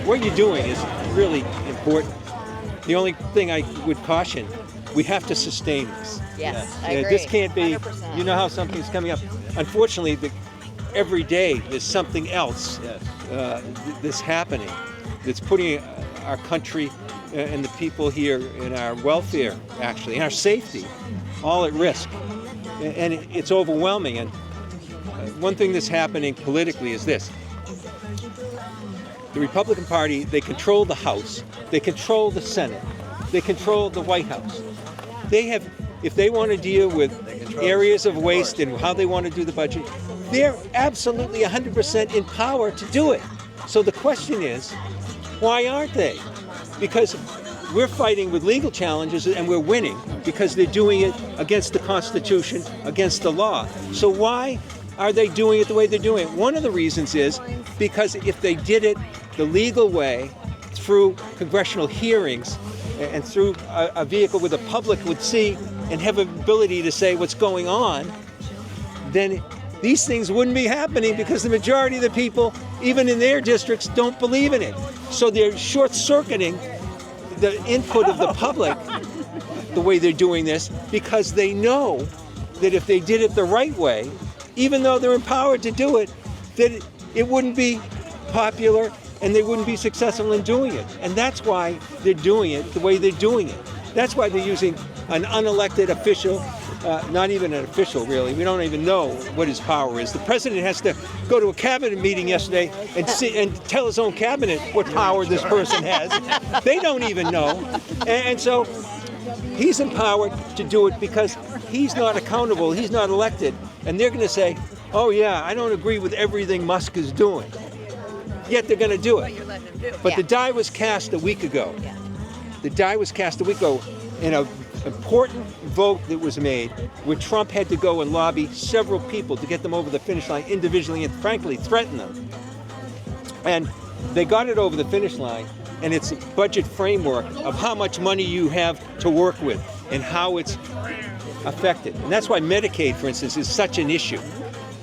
what you're doing is really important. The only thing I would caution, we have to sustain this. Yes, I agree. This can't be, 100%. you know how something's coming up. Unfortunately, every day there's something else that's happening that's putting our country and the people here in our welfare, actually, and our safety, all at risk. And it's overwhelming. And one thing that's happening politically is this. The Republican Party, they control the House, they control the Senate, they control the White House. They have, if they want to deal with areas of waste and how they want to do the budget, they're absolutely 100% in power to do it. So the question is, why aren't they? Because we're fighting with legal challenges and we're winning because they're doing it against the Constitution, against the law. So why are they doing it the way they're doing it? One of the reasons is because if they did it the legal way, through congressional hearings and through a vehicle where the public would see and have an ability to say what's going on, then these things wouldn't be happening because the majority of the people, even in their districts, don't believe in it. So they're short-circuiting the input of the public the way they're doing this because they know that if they did it the right way, even though they're empowered to do it, that it wouldn't be popular and they wouldn't be successful in doing it. And that's why they're doing it the way they're doing it. That's why they're using an unelected official, not even an official really. We don't even know what his power is. The president has to go to a cabinet meeting yesterday and tell his own cabinet what power this person has. They don't even know. And so he's empowered to do it because he's not accountable, he's not elected. And they're going to say, oh yeah, I don't agree with everything Musk is doing. Yet they're going to do it. But the die was cast a week ago. The die was cast a week ago in an important vote that was made where Trump had to go and lobby several people to get them over the finish line individually and frankly threaten them. And they got it over the finish line, and it's a budget framework of how much money you have to work with and how it's affected. And that's why Medicaid, for instance, is such an issue.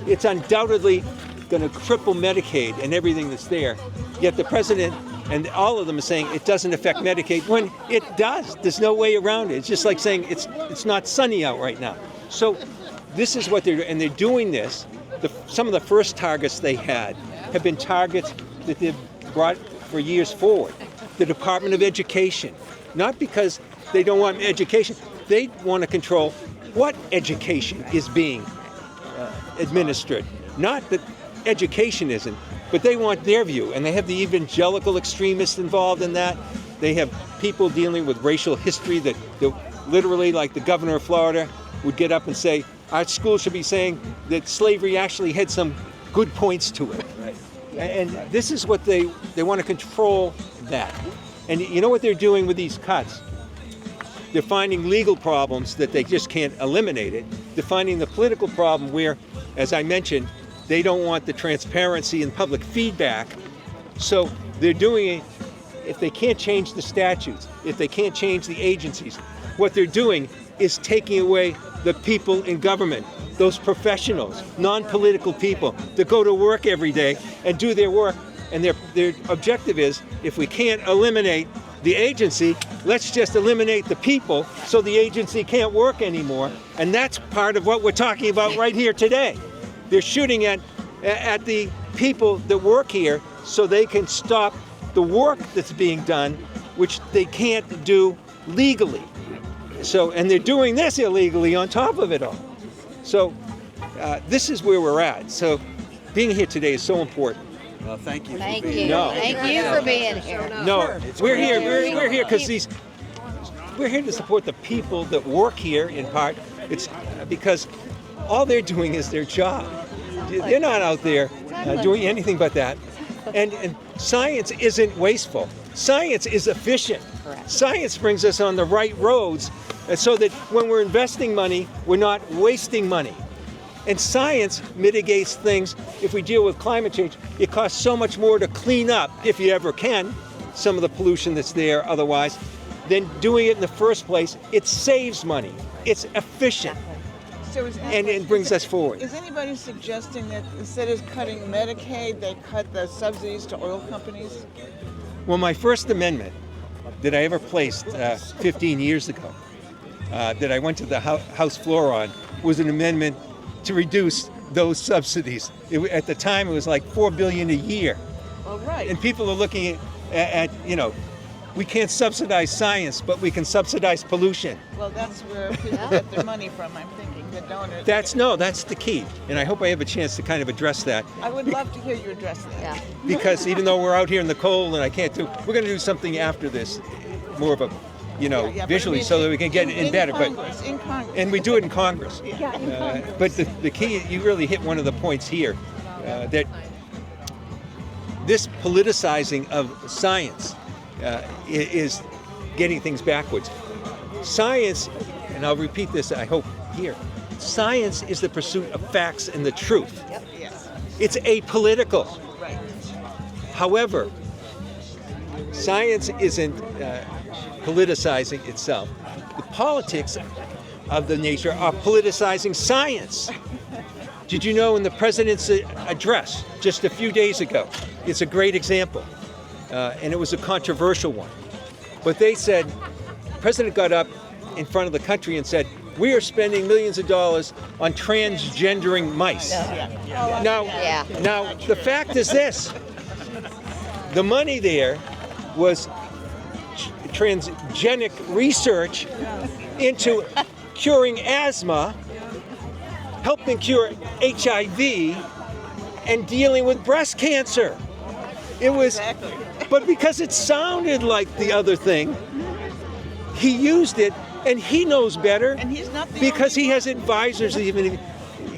It's undoubtedly going to cripple Medicaid and everything that's there. Yet the president and all of them are saying it doesn't affect Medicaid when it does. There's no way around it. It's just like saying it's not sunny out right now. So this is what they're doing, and they're doing this. Some of the first targets they had have been targets that they've brought for years forward. The Department of Education, not because they don't want education, they want to control what education is being administered. Not that education isn't, but they want their view, and they have the evangelical extremists involved in that. They have people dealing with racial history that literally, like the governor of Florida, would get up and say, our school should be saying that slavery actually had some good points to it. Right. And this is what they want to control that. And you know what they're doing with these cuts? They're finding legal problems that they just can't eliminate it. They're finding the political problem where, as I mentioned, they don't want the transparency and public feedback. So they're doing it, if they can't change the statutes, if they can't change the agencies, what they're doing is taking away the people in government, those professionals, non-political people that go to work every day and do their work. And their objective is, if we can't eliminate the agency, let's just eliminate the people so the agency can't work anymore. And that's part of what we're talking about right here today. They're shooting at the people that work here so they can stop the work that's being done, which they can't do legally. So, and they're doing this illegally on top of it all. So this is where we're at. So being here today is so important. Well, thank you. Thank you. No. Thank you for being here. No, we're here. We're here because we're here to support the people that work here. In part, it's because all they're doing is their job. They're not out there doing anything but that. And science isn't wasteful. Science is efficient. Correct. Science brings us on the right roads so that when we're investing money, we're not wasting money. And science mitigates things. If we deal with climate change, it costs so much more to clean up, if you ever can, some of the pollution that's there otherwise, than doing it in the first place. It saves money. It's efficient. So And it brings us forward. Is anybody suggesting that instead of cutting Medicaid, they cut the subsidies to oil companies? Well, my first amendment that I ever placed 15 years ago, that I went to the House floor on, was an amendment to reduce those subsidies. At the time, it was like $4 billion a year. Well, right. And people are looking at we can't subsidize science, but we can subsidize pollution. Well, that's where people get their money from, I'm thinking, the donors. That's the key. And I hope I have a chance to kind of address that. I would love to hear you address that. Yeah. Because even though we're out here in the cold and I can't we're going to do something after this, more of a, Yeah, but visually, I mean, so that we can get it in better. Congress, in Congress. And we do it in Congress. Yeah. But the key, you really hit one of the points here, that this politicizing of science is getting things backwards. Science, and I'll repeat this, I hope, here. Science is the pursuit of facts and the truth. Yes. It's apolitical. Right. However, science isn't politicizing itself. The politics of the nature are politicizing science. Did you know in the president's address just a few days ago, it's a great example, and it was a controversial one. But they said, the president got up in front of the country and said, we are spending millions of dollars on transgendering mice. Now, the fact is this, the money there was transgenic research into curing asthma, helping cure HIV, and dealing with breast cancer. It was, but because it sounded like the other thing, he used it, and he knows better. And he's not the because only he has advisors. Even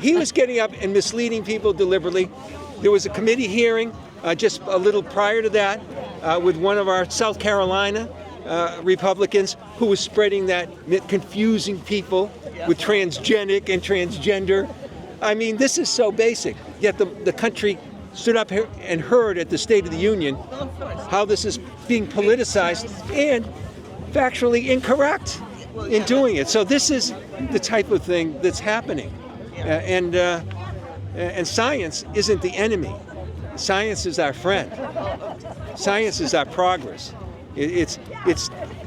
he was getting up and misleading people deliberately. There was a committee hearing just a little prior to that with one of our South Carolina Republicans who was spreading that, confusing people with transgenic and transgender. I mean, this is so basic. Yet the country stood up here and heard at the State of the Union how this is being politicized and factually incorrect in doing it. So this is the type of thing that's happening. And science isn't the enemy. Science is our friend. Science is our progress. It's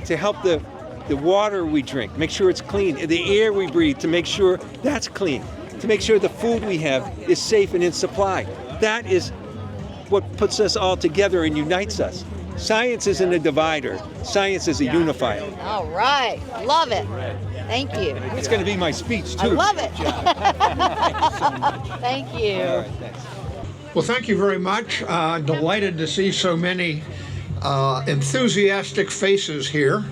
to help the water we drink, make sure it's clean, the air we breathe, to make sure that's clean, to make sure the food we have is safe and in supply. That is what puts us all together and unites us. Science isn't a divider. Science is a unifier. All right. Love it. Thank you. It's going to be my speech, I too. love it. Thank you. All right, thanks. Well, thank you very much. Delighted to see so many enthusiastic faces here.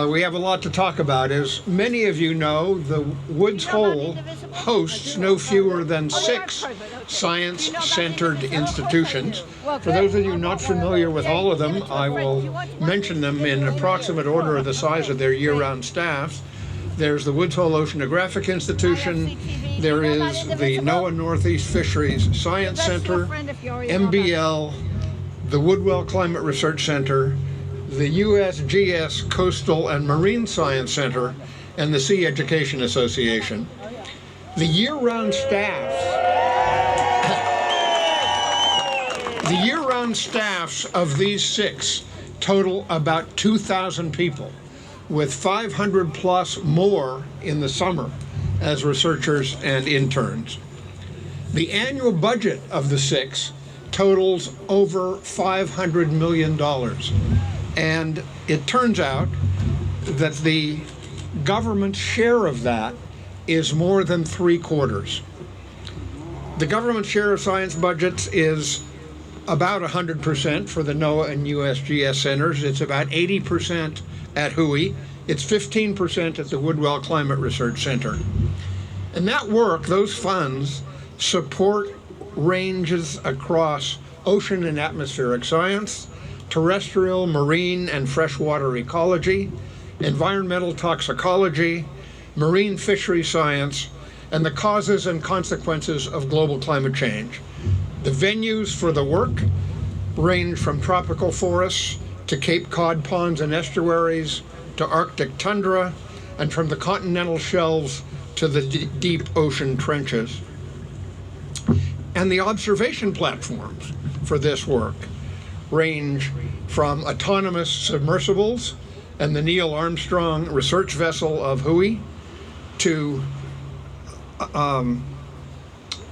We have a lot to talk about. As many of you know, the Woods Hole hosts no fewer than 6 science-centered institutions. For those of you not familiar with all of them, I will mention them in approximate order of the size of their year-round staffs. There's the Woods Hole Oceanographic Institution. There is the NOAA Northeast Fisheries Science Center, MBL, the Woodwell Climate Research Center, the USGS Coastal and Marine Science Center, and the Sea Education Association. The year-round staffs of these 6 total about 2,000 people, with 500 plus more in the summer as researchers and interns. The annual budget of the 6 totals over $500 million. And it turns out that the government's share of that is more than 3/4. The government share of science budgets is about 100% for the NOAA and USGS centers. It's about 80% at WHOI. It's 15% at the Woodwell Climate Research Center. And that work, those funds, support ranges across ocean and atmospheric science, terrestrial, marine, and freshwater ecology, environmental toxicology, marine fishery science, and the causes and consequences of global climate change. The venues for the work range from tropical forests to Cape Cod ponds and estuaries to Arctic tundra, and from the continental shelves to the deep ocean trenches. And the observation platforms for this work range from autonomous submersibles and the Neil Armstrong research vessel of Hui to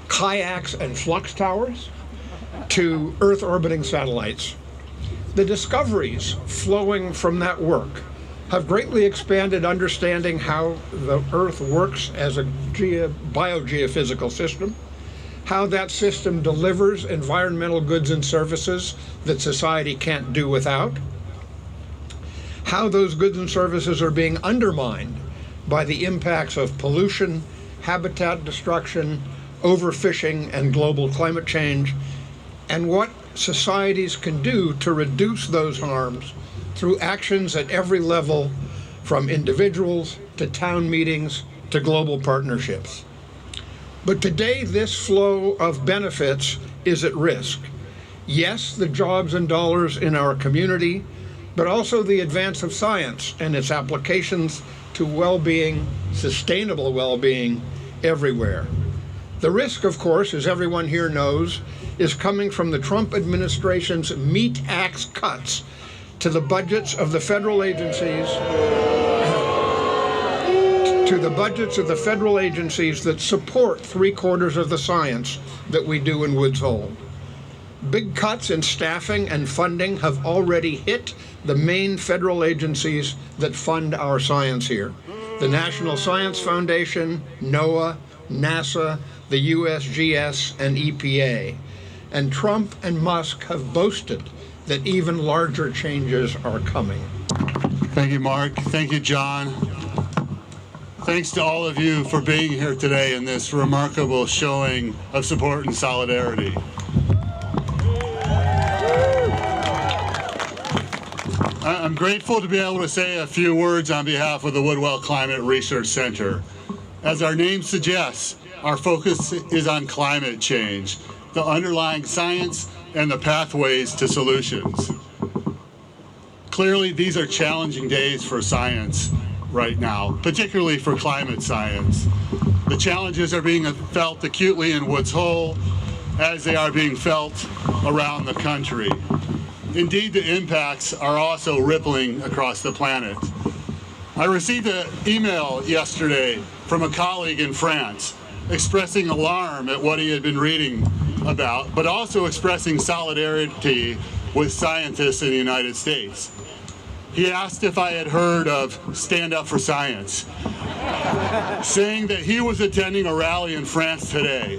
kayaks and flux towers to Earth orbiting satellites. The discoveries flowing from that work have greatly expanded understanding how the Earth works as a biogeophysical system, how that system delivers environmental goods and services that society can't do without, how those goods and services are being undermined by the impacts of pollution, habitat destruction, overfishing, and global climate change, and what societies can do to reduce those harms through actions at every level, from individuals to town meetings to global partnerships. But today, this flow of benefits is at risk. Yes, the jobs and dollars in our community, but also the advance of science and its applications to well-being, sustainable well-being everywhere. The risk, of course, as everyone here knows, is coming from the Trump administration's meat axe cuts to the budgets of the federal agencies, that support 3/4 of the science that we do in Woods Hole. Big cuts in staffing and funding have already hit the main federal agencies that fund our science here: the National Science Foundation, NOAA, NASA, the USGS, and EPA. And Trump and Musk have boasted that even larger changes are coming. Thank you, Mark. Thank you, John. Thanks to all of you for being here today in this remarkable showing of support and solidarity. I'm grateful to be able to say a few words on behalf of the Woodwell Climate Research Center. As our name suggests, our focus is on climate change, the underlying science, and the pathways to solutions. Clearly, these are challenging days for science right now, particularly for climate science. The challenges are being felt acutely in Woods Hole as they are being felt around the country. Indeed, the impacts are also rippling across the planet. I received an email yesterday from a colleague in France expressing alarm at what he had been reading about, but also expressing solidarity with scientists in the United States. He asked if I had heard of Stand Up for Science, saying that he was attending a rally in France today.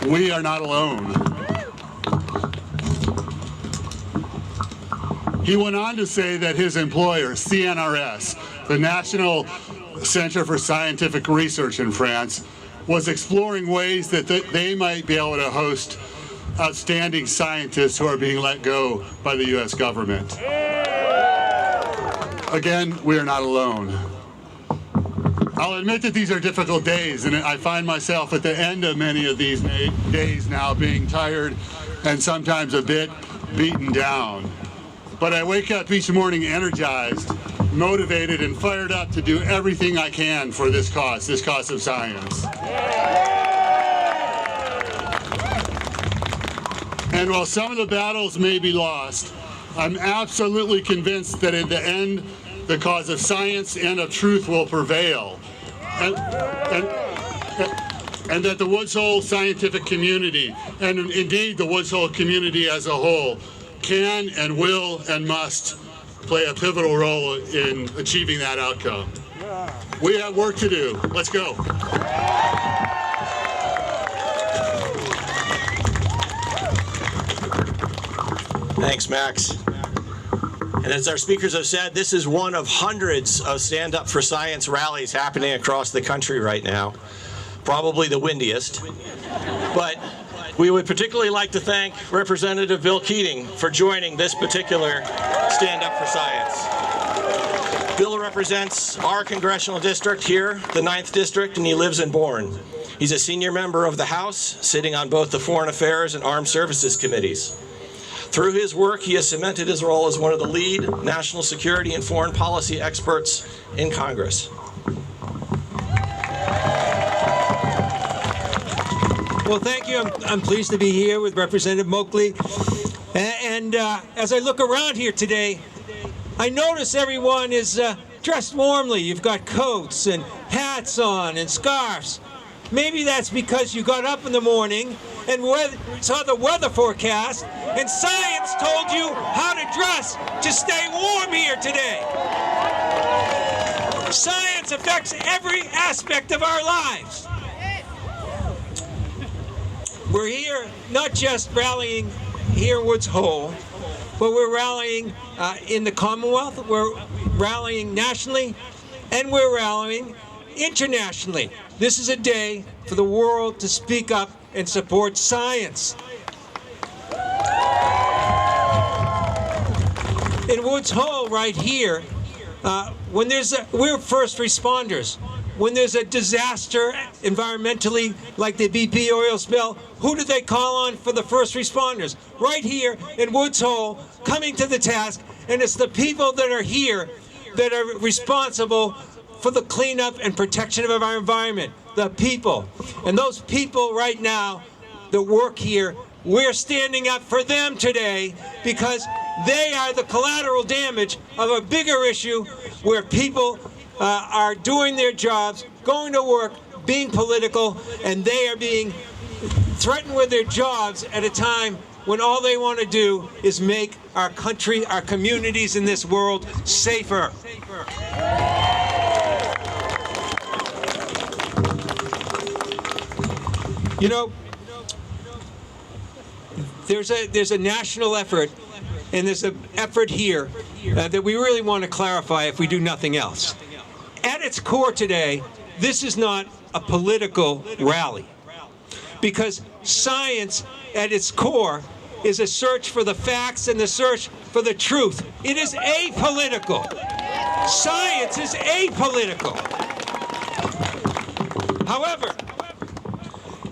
We are not alone. He went on to say that his employer, CNRS, the National Center for Scientific Research in France, was exploring ways that they might be able to host outstanding scientists who are being let go by the U.S. government. Again, we are not alone. I'll admit that these are difficult days, and I find myself at the end of many of these days now being tired and sometimes a bit beaten down. But I wake up each morning energized, motivated, and fired up to do everything I can for this cause of science. And while some of the battles may be lost, I'm absolutely convinced that in the end, the cause of science and of truth will prevail. And that the Woods Hole scientific community, and indeed the Woods Hole community as a whole, can and will and must play a pivotal role in achieving that outcome. We have work to do. Let's go. Thanks, Max. And as our speakers have said, this is one of hundreds of Stand Up for Science rallies happening across the country right now. Probably the windiest. But we would particularly like to thank Representative Bill Keating for joining this particular Stand Up for Science. Bill represents our congressional district here, the 9th District, and he lives in Bourne. He's a senior member of the House, sitting on both the Foreign Affairs and Armed Services Committees. Through his work, he has cemented his role as one of the lead national security and foreign policy experts in Congress. Well, thank you. I'm pleased to be here with Representative Moakley. And as I look around here today, I notice everyone is dressed warmly. You've got coats and hats on and scarves. Maybe that's because you got up in the morning and saw the weather forecast, and science told you how to dress to stay warm here today. Science affects every aspect of our lives. We're here not just rallying here in Woods Hole, but we're rallying in the Commonwealth, we're rallying nationally, and we're rallying internationally. This is a day for the world to speak up and support science. In Woods Hole right here, we're first responders. When there's a disaster environmentally, like the BP oil spill, who do they call on for the first responders? Right here in Woods Hole, coming to the task, and it's the people that are here that are responsible for the cleanup and protection of our environment, the people. And those people right now that work here, we're standing up for them today because they are the collateral damage of a bigger issue where people are doing their jobs, going to work, being political, and they are being threatened with their jobs at a time when all they want to do is make our country, our communities in this world safer. You know, there's a national effort, and there's an effort here that we really want to clarify if we do nothing else. At its core today, this is not a political rally, because science at its core is a search for the facts and the search for the truth. It is apolitical. Science is apolitical. However,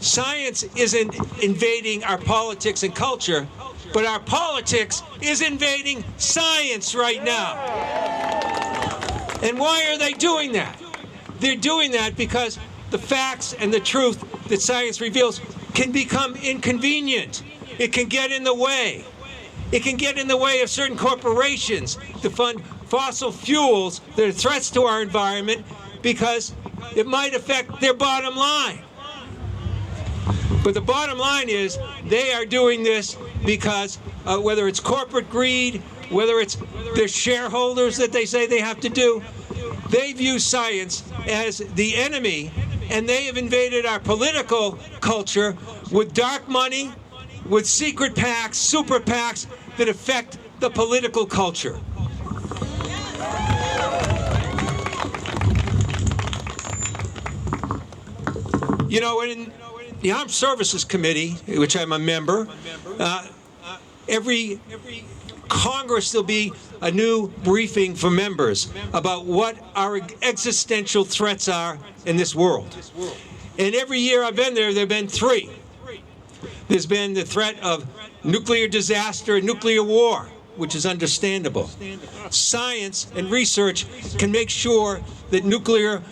science isn't invading our politics and culture, but our politics is invading science right now. And why are they doing that? They're doing that because the facts and the truth that science reveals can become inconvenient. It can get in the way. It can get in the way of certain corporations to fund fossil fuels that are threats to our environment because it might affect their bottom line. But the bottom line is they are doing this because whether it's corporate greed, whether it's their shareholders that they say they have to do, they view science as the enemy, and they have invaded our political culture with dark money, with secret PACs, super PACs that affect the political culture. You know, in the Armed Services Committee, which I'm a member, every Congress there'll be a new briefing for members about what our existential threats are in this world. And every year I've been there have been three. There's been the threat of nuclear disaster and nuclear war, which is understandable. Science and research can make sure that nuclear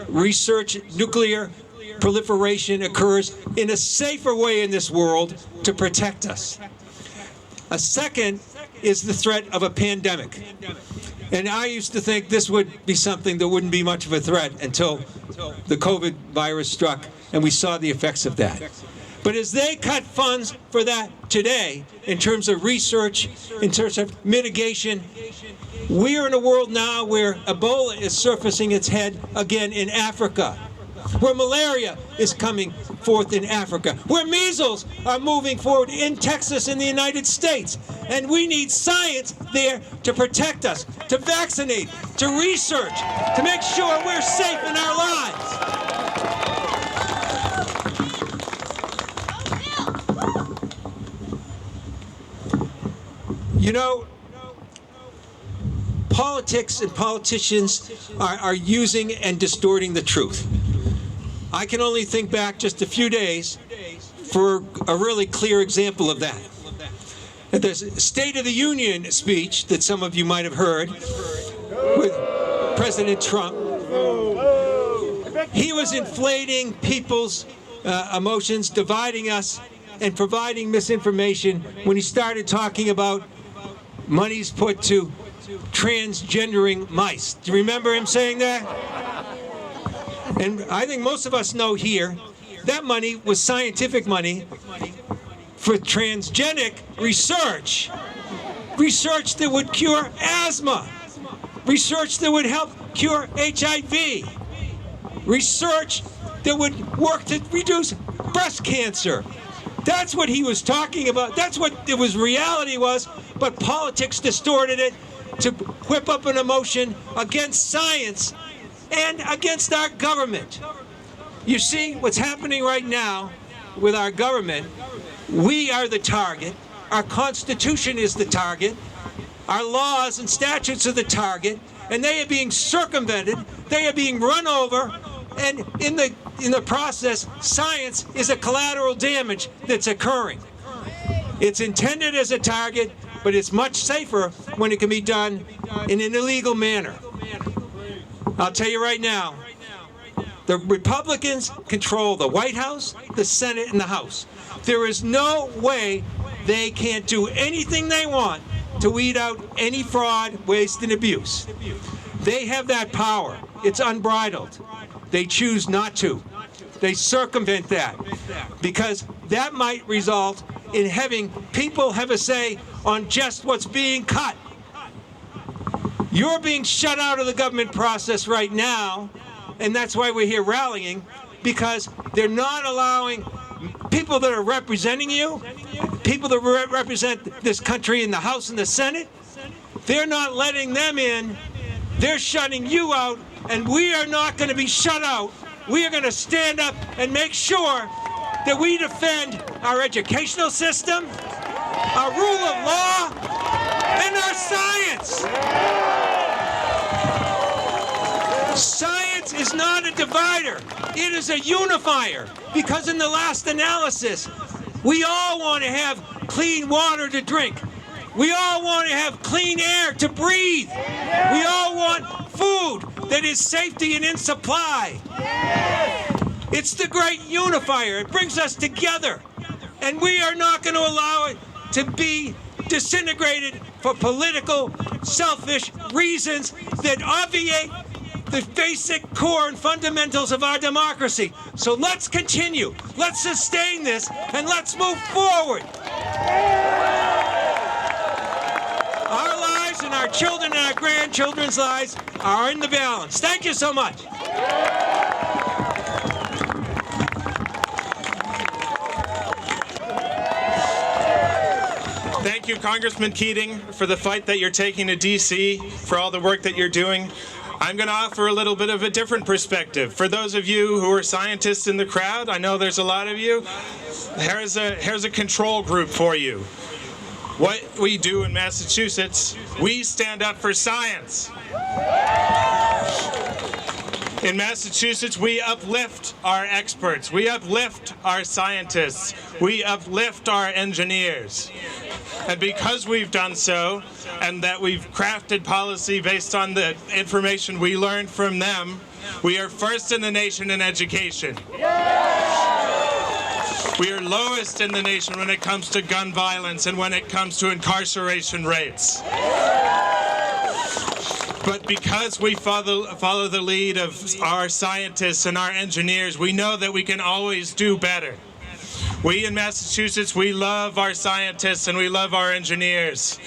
research, nuclear proliferation occurs in a safer way in this world to protect us. A second is the threat of a pandemic. And I used to think this would be something that wouldn't be much of a threat until the COVID virus struck and we saw the effects of that. But as they cut funds for that today, in terms of research, in terms of mitigation, we are in a world now where Ebola is surfacing its head again in Africa, where malaria is coming forth in Africa, where measles are moving forward in Texas in the United States. And we need science there to protect us, to vaccinate, to research, to make sure we're safe in our lives. You know, politics and politicians are using and distorting the truth. I can only think back just a few days for a really clear example of that. At the State of the Union speech that some of you might have heard with President Trump, he was inflating people's emotions, dividing us, and providing misinformation when he started talking about monies put to transgendering mice. Do you remember him saying that? And I think most of us know here that money was scientific money for transgenic research. Research that would cure asthma. Research that would help cure HIV. Research that would work to reduce breast cancer. That's what he was talking about. That's what it was, reality was, but politics distorted it to whip up an emotion against science and against our government. You see, what's happening right now with our government, we are the target. Our Constitution is the target. Our laws and statutes are the target, and they are being circumvented. They are being run over, and in the process, science is a collateral damage that's occurring. It's intended as a target, but it's much safer when it can be done in an illegal manner. I'll tell you right now, the Republicans control the White House, the Senate, and the House. There is no way they can't do anything they want to weed out any fraud, waste, and abuse. They have that power. It's unbridled. They choose not to. They circumvent that because that might result in having people have a say on just what's being cut. You're being shut out of the government process right now, and that's why we're here rallying, because they're not allowing people that are representing you, people that represent this country in the House and the Senate, they're not letting them in. They're shutting you out, and we are not going to be shut out. We are going to stand up and make sure that we defend our educational system, our rule of law, and our science. Science is not a divider. It is a unifier, because in the last analysis, we all want to have clean water to drink. We all want to have clean air to breathe. We all want food that is safety and in supply. It's the great unifier. It brings us together. And we are not going to allow it to be disintegrated for political, selfish reasons that obviate the basic core and fundamentals of our democracy. So let's continue. Let's sustain this, and let's move forward. Our lives and our children and our grandchildren's lives are in the balance. Thank you so much. Thank you, Congressman Keating, for the fight that you're taking to D.C., for all the work that you're doing. I'm going to offer a little bit of a different perspective. For those of you who are scientists in the crowd, I know there's a lot of you, here's a control group for you. What we do in Massachusetts, we stand up for science. In Massachusetts, we uplift our experts. We uplift our scientists. We uplift our engineers. And because we've done so, and that we've crafted policy based on the information we learned from them, we are first in the nation in education. We are lowest in the nation when it comes to gun violence and when it comes to incarceration rates. But because we follow the lead of our scientists and our engineers, we know that we can always do better. We in Massachusetts, we love our scientists and we love our engineers.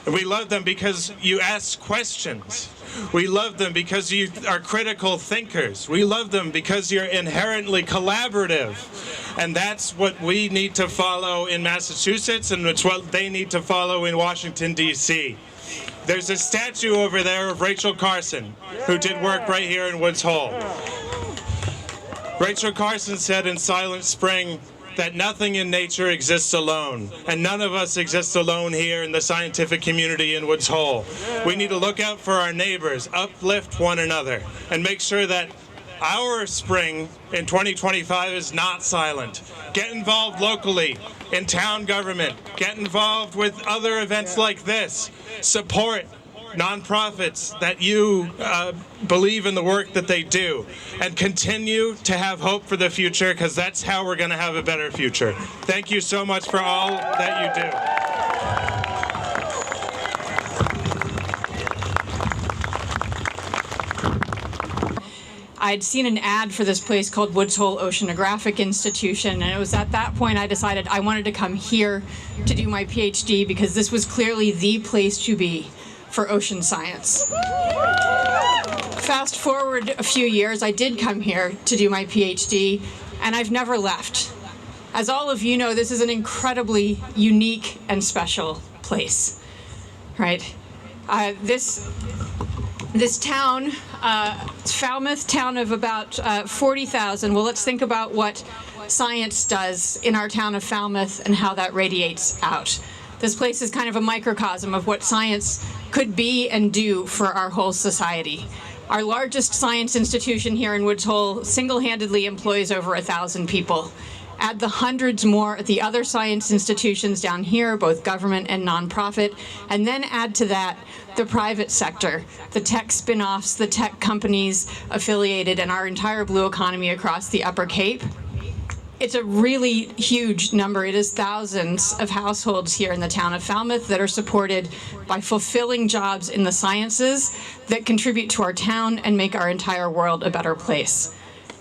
And we love them because you ask questions. We love them because you are critical thinkers. We love them because you're inherently collaborative. And that's what we need to follow in Massachusetts, and it's what they need to follow in Washington, D.C. There's a statue over there of Rachel Carson, who did work right here in Woods Hole. Rachel Carson said in Silent Spring that nothing in nature exists alone, and none of us exist alone here in the scientific community in Woods Hole. We need to look out for our neighbors, uplift one another, and make sure that our spring in 2025 is not silent. Get involved locally in town government. Get involved with other events like this. Support nonprofits that you believe in the work that they do, and continue to have hope for the future, because that's how we're going to have a better future. Thank you so much for all that you do. I'd seen an ad for this place called Woods Hole Oceanographic Institution, and it was at that point I decided I wanted to come here to do my PhD because this was clearly the place to be for ocean science. Fast forward a few years, I did come here to do my PhD, and I've never left. As all of you know, this is an incredibly unique and special place, right? This town, Falmouth, town of about 40,000. Well, let's think about what science does in our town of Falmouth and how that radiates out. This place is kind of a microcosm of what science could be and do for our whole society. Our largest science institution here in Woods Hole single-handedly employs over 1,000 people. Add the hundreds more at the other science institutions down here, both government and nonprofit, and then add to that the private sector, the tech spin-offs, the tech companies affiliated, and our entire blue economy across the Upper Cape. It's a really huge number. It is thousands of households here in the town of Falmouth that are supported by fulfilling jobs in the sciences that contribute to our town and make our entire world a better place.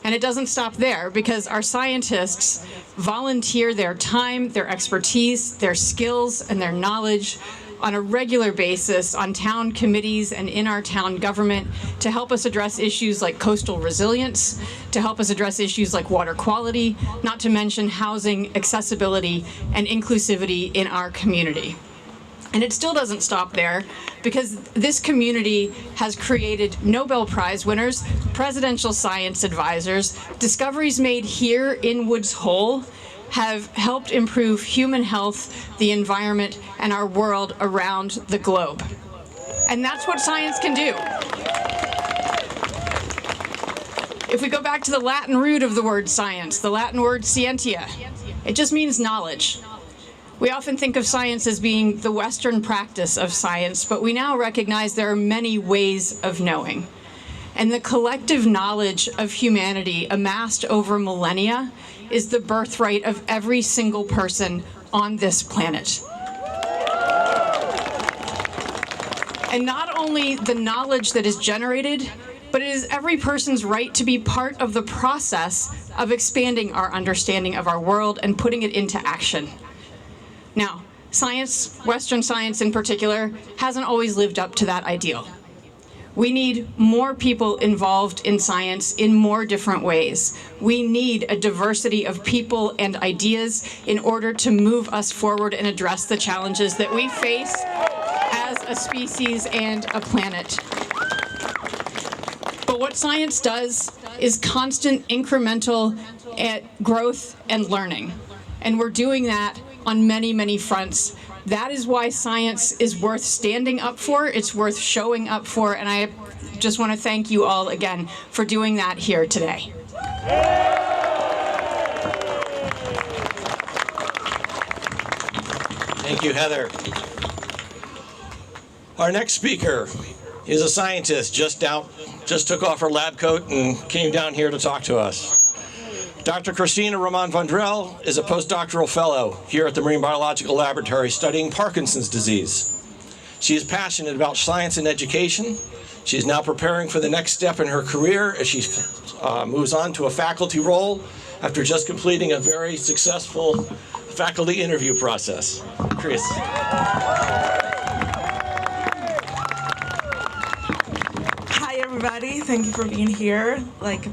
And it doesn't stop there, because our scientists volunteer their time, their expertise, their skills, and their knowledge on a regular basis on town committees and in our town government to help us address issues like coastal resilience, to help us address issues like water quality, not to mention housing, accessibility, and inclusivity in our community. And it still doesn't stop there, because this community has created Nobel Prize winners, presidential science advisors. Discoveries made here in Woods Hole have helped improve human health, the environment, and our world around the globe. And that's what science can do. If we go back to the Latin root of the word science, the Latin word scientia, it just means knowledge. We often think of science as being the Western practice of science, but we now recognize there are many ways of knowing. And the collective knowledge of humanity amassed over millennia is the birthright of every single person on this planet. And not only the knowledge that is generated, but it is every person's right to be part of the process of expanding our understanding of our world and putting it into action. Now, science, Western science in particular, hasn't always lived up to that ideal. We need more people involved in science in more different ways. We need a diversity of people and ideas in order to move us forward and address the challenges that we face as a species and a planet. But what science does is constant incremental growth and learning. And we're doing that on many, many fronts. That is why science is worth standing up for, it's worth showing up for, and I just want to thank you all again for doing that here today. Thank you, Heather. Our next speaker is a scientist, just took off her lab coat and came down here to talk to us. Dr. Christina Roman-Vandrell is a postdoctoral fellow here at the Marine Biological Laboratory studying Parkinson's disease. She is passionate about science and education. She is now preparing for the next step in her career as she moves on to a faculty role after just completing a very successful faculty interview process. Chris. Everybody, thank you for being here. Like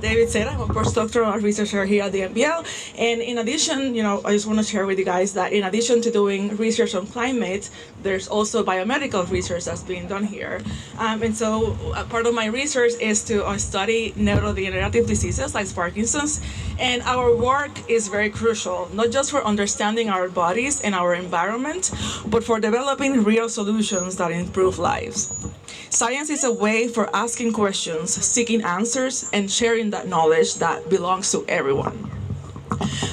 David said, I'm a postdoctoral researcher here at the MBL, and in addition, I just want to share with you guys that in addition to doing research on climate, there's also biomedical research that's being done here. And so part of my research is to study neurodegenerative diseases like Parkinson's, and our work is very crucial, not just for understanding our bodies and our environment, but for developing real solutions that improve lives. Science is a way for asking questions, seeking answers, and sharing that knowledge that belongs to everyone.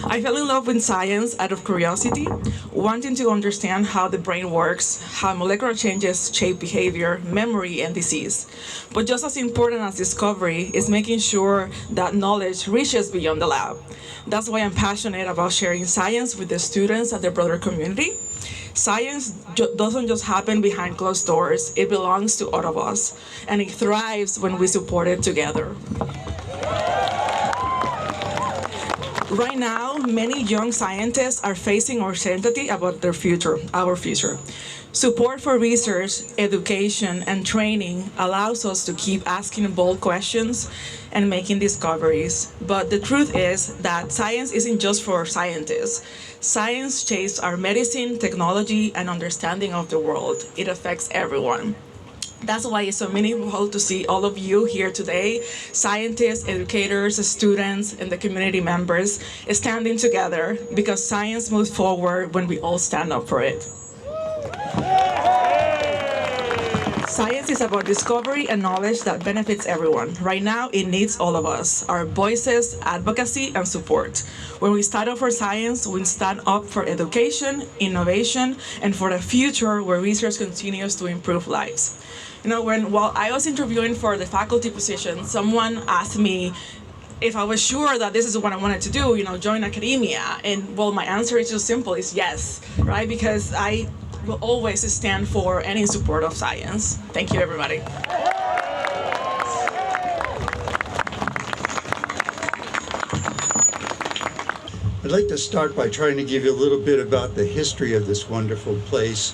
I fell in love with science out of curiosity, wanting to understand how the brain works, how molecular changes shape behavior, memory, and disease. But just as important as discovery is making sure that knowledge reaches beyond the lab. That's why I'm passionate about sharing science with the students and the broader community. Science doesn't just happen behind closed doors, it belongs to all of us, and it thrives when we support it together. Right now, many young scientists are facing uncertainty about their future, our future. Support for research, education, and training allows us to keep asking bold questions and making discoveries. But the truth is that science isn't just for scientists. Science shapes our medicine, technology, and understanding of the world. It affects everyone. That's why it's so meaningful to see all of you here today, scientists, educators, students, and the community members standing together, because science moves forward when we all stand up for it. Science is about discovery and knowledge that benefits everyone. Right now, it needs all of us, our voices, advocacy, and support. When we stand up for science, we stand up for education, innovation, and for a future where research continues to improve lives. You know, while I was interviewing for the faculty position, someone asked me if I was sure that this is what I wanted to do, join academia. And well, my answer is just simple, is yes, right? Because I will always stand for and in support of science. Thank you, everybody. I'd like to start by trying to give you a little bit about the history of this wonderful place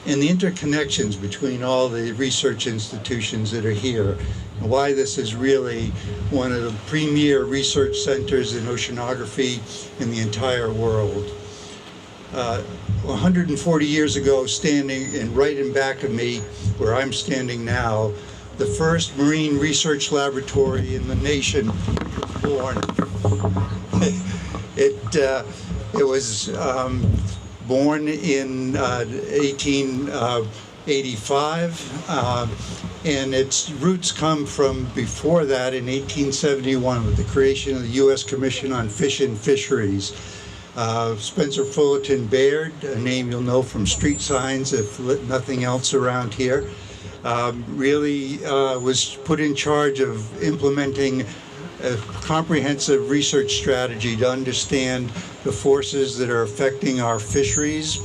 and the interconnections between all the research institutions that are here, and why this is really one of the premier research centers in oceanography in the entire world. 140 years ago, standing and right in back of me, where I'm standing now, the first marine research laboratory in the nation was born. It was born in 1885, and its roots come from before that in 1871 with the creation of the U.S. Commission on Fish and Fisheries. Spencer Fullerton Baird, a name you'll know from street signs if nothing else around here, really was put in charge of implementing a comprehensive research strategy to understand the forces that are affecting our fisheries,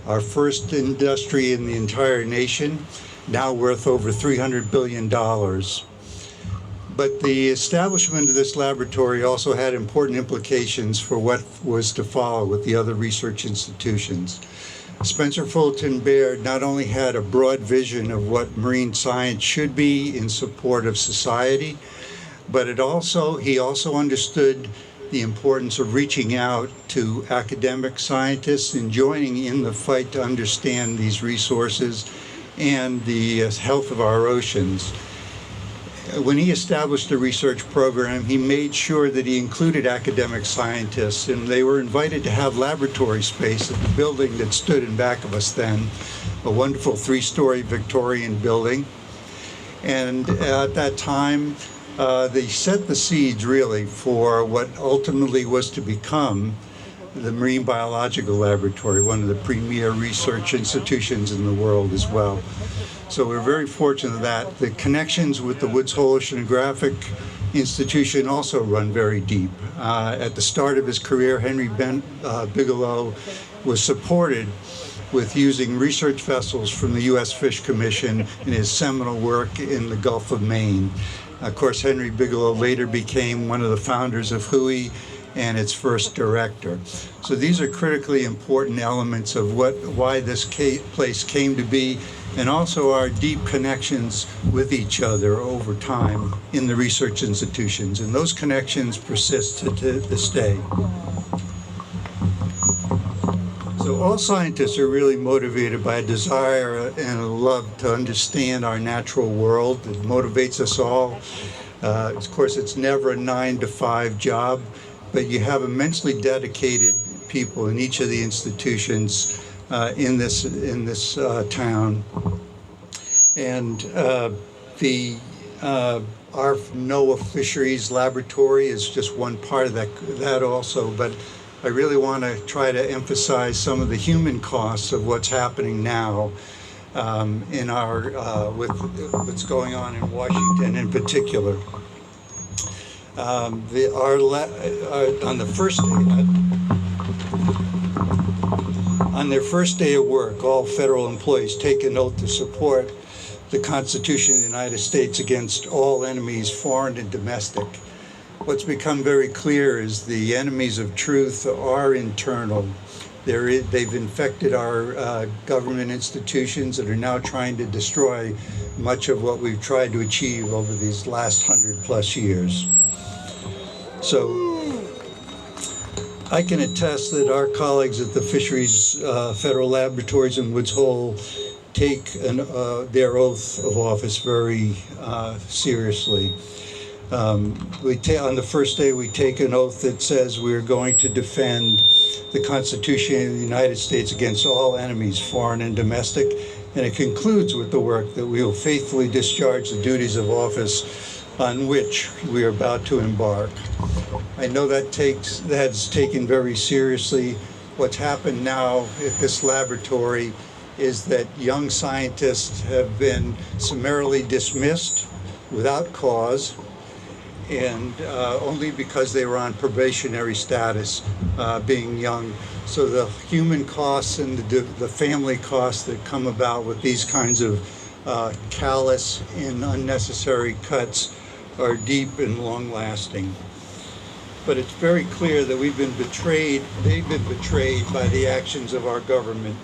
our first industry in the entire nation, now worth over $300 billion. But the establishment of this laboratory also had important implications for what was to follow with the other research institutions. Spencer Fullerton Baird not only had a broad vision of what marine science should be in support of society, but he also understood the importance of reaching out to academic scientists and joining in the fight to understand these resources and the health of our oceans. When he established the research program, he made sure that he included academic scientists, and they were invited to have laboratory space at the building that stood in back of us then, a wonderful 3-story Victorian building. And at that time, they set the seeds really for what ultimately was to become the Marine Biological Laboratory, one of the premier research institutions in the world as well. So we're very fortunate that the connections with the Woods Hole Oceanographic Institution also run very deep. At the start of his career, Henry Bigelow was supported with using research vessels from the U.S. Fish Commission in his seminal work in the Gulf of Maine. Of course, Henry Bigelow later became one of the founders of WHOI and its first director. So these are critically important elements of why this place came to be, and also our deep connections with each other over time in the research institutions. And those connections persist to this day. So all scientists are really motivated by a desire and a love to understand our natural world. It motivates us all. Of course, it's never a 9-to-5 job, but you have immensely dedicated people in each of the institutions in this town. And the our NOAA Fisheries Laboratory is just one part of that also, but I really want to try to emphasize some of the human costs of what's happening now in our with what's going on in Washington in particular. On their first day of work, all federal employees take an oath to support the Constitution of the United States against all enemies, foreign and domestic. What's become very clear is the enemies of truth are internal. They've infected our government institutions that are now trying to destroy much of what we've tried to achieve over these last 100+ years. So I can attest that our colleagues at the Fisheries Federal Laboratories in Woods Hole take their oath of office very seriously. On the first day, we take an oath that says we're going to defend the Constitution of the United States against all enemies, foreign and domestic, and it concludes with the work that we will faithfully discharge the duties of office on which we are about to embark. I know that's taken very seriously. What's happened now at this laboratory is that young scientists have been summarily dismissed without cause, and only because they were on probationary status, being young. So the human costs and the family costs that come about with these kinds of callous and unnecessary cuts are deep and long-lasting. But it's very clear that we've been betrayed, they've been betrayed by the actions of our government.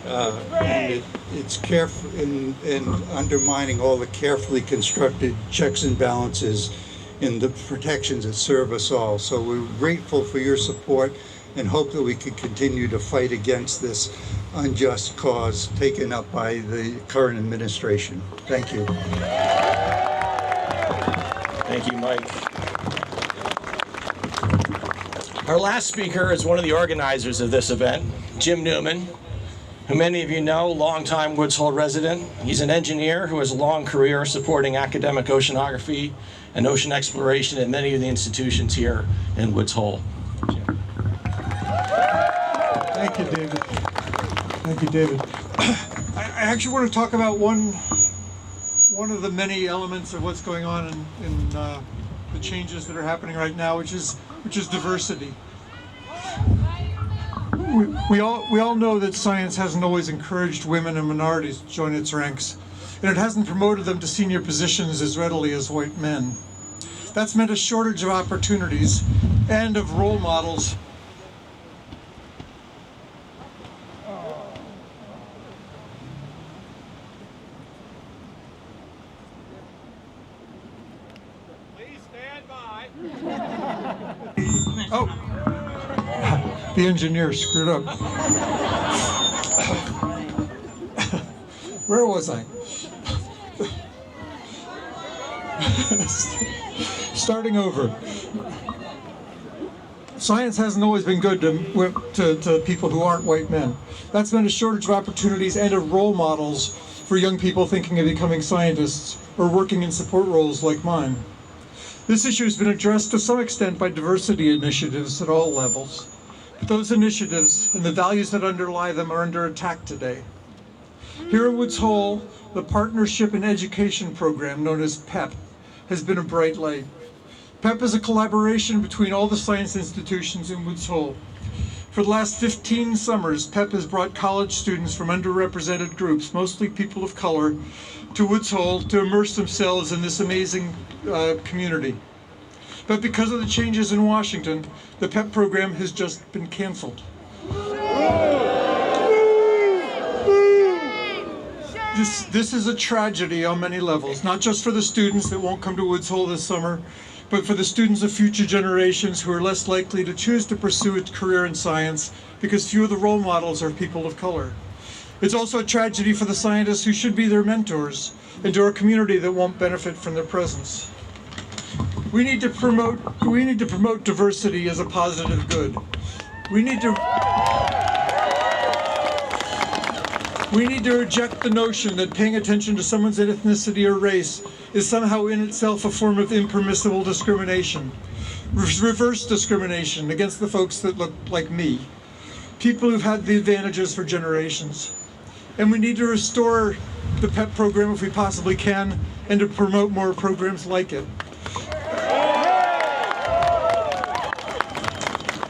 And it's careful in undermining all the carefully constructed checks and balances in the protections that serve us all. So we're grateful for your support and hope that we can continue to fight against this unjust cause taken up by the current administration. Thank you. Thank you, Mike. Our last speaker is one of the organizers of this event, Jim Newman, who many of you know, longtime Woods Hole resident. He's an engineer who has a long career supporting academic oceanography and ocean exploration at many of the institutions here in Woods Hole. Thank you, David. Thank you, David. I actually want to talk about one of the many elements of what's going on in the changes that are happening right now, which is diversity. We all know that science hasn't always encouraged women and minorities to join its ranks, and it hasn't promoted them to senior positions as readily as white men. That's meant a shortage of opportunities and of role models. Oh, the engineer screwed up. Where was I? Starting over. Science hasn't always been good to people who aren't white men. That's meant a shortage of opportunities and of role models for young people thinking of becoming scientists or working in support roles like mine. This issue has been addressed to some extent by diversity initiatives at all levels. But those initiatives and the values that underlie them are under attack today. Here at Woods Hole, the Partnership in Education program, known as PEP, has been a bright light. PEP is a collaboration between all the science institutions in Woods Hole. For the last 15 summers, PEP has brought college students from underrepresented groups, mostly people of color, to Woods Hole to immerse themselves in this amazing community. But because of the changes in Washington, the PEP program has just been canceled. This is a tragedy on many levels, not just for the students that won't come to Woods Hole this summer, but for the students of future generations who are less likely to choose to pursue a career in science because few of the role models are people of color. It's also a tragedy for the scientists who should be their mentors and to our community that won't benefit from their presence. We need to promote diversity as a positive good. We need to reject the notion that paying attention to someone's ethnicity or race is somehow in itself a form of impermissible discrimination. Reverse discrimination against the folks that look like me. People who've had the advantages for generations. And we need to restore the PEP program if we possibly can, and to promote more programs like it.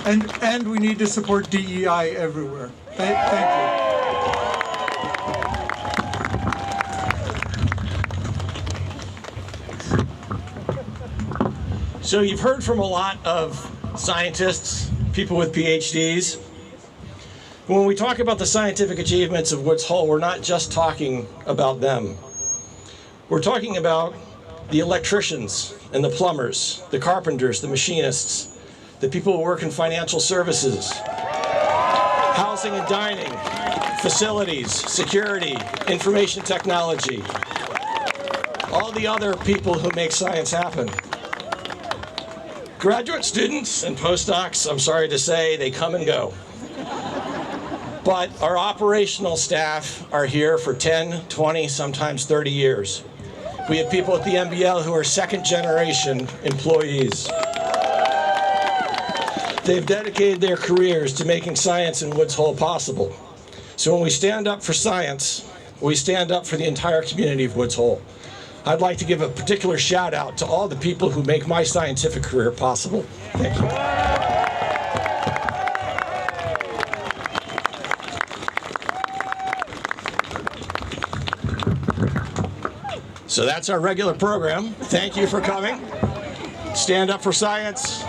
And we need to support DEI everywhere. Thank you. So you've heard from a lot of scientists, people with PhDs. When we talk about the scientific achievements of Woods Hole, we're not just talking about them. We're talking about the electricians and the plumbers, the carpenters, the machinists, the people who work in financial services, housing and dining, facilities, security, information technology, all the other people who make science happen. Graduate students and postdocs, I'm sorry to say, they come and go. But our operational staff are here for 10, 20, sometimes 30 years. We have people at the MBL who are second-generation employees. They've dedicated their careers to making science in Woods Hole possible. So when we stand up for science, we stand up for the entire community of Woods Hole. I'd like to give a particular shout out to all the people who make my scientific career possible. Thank you. So that's our regular program. Thank you for coming. Stand up for science.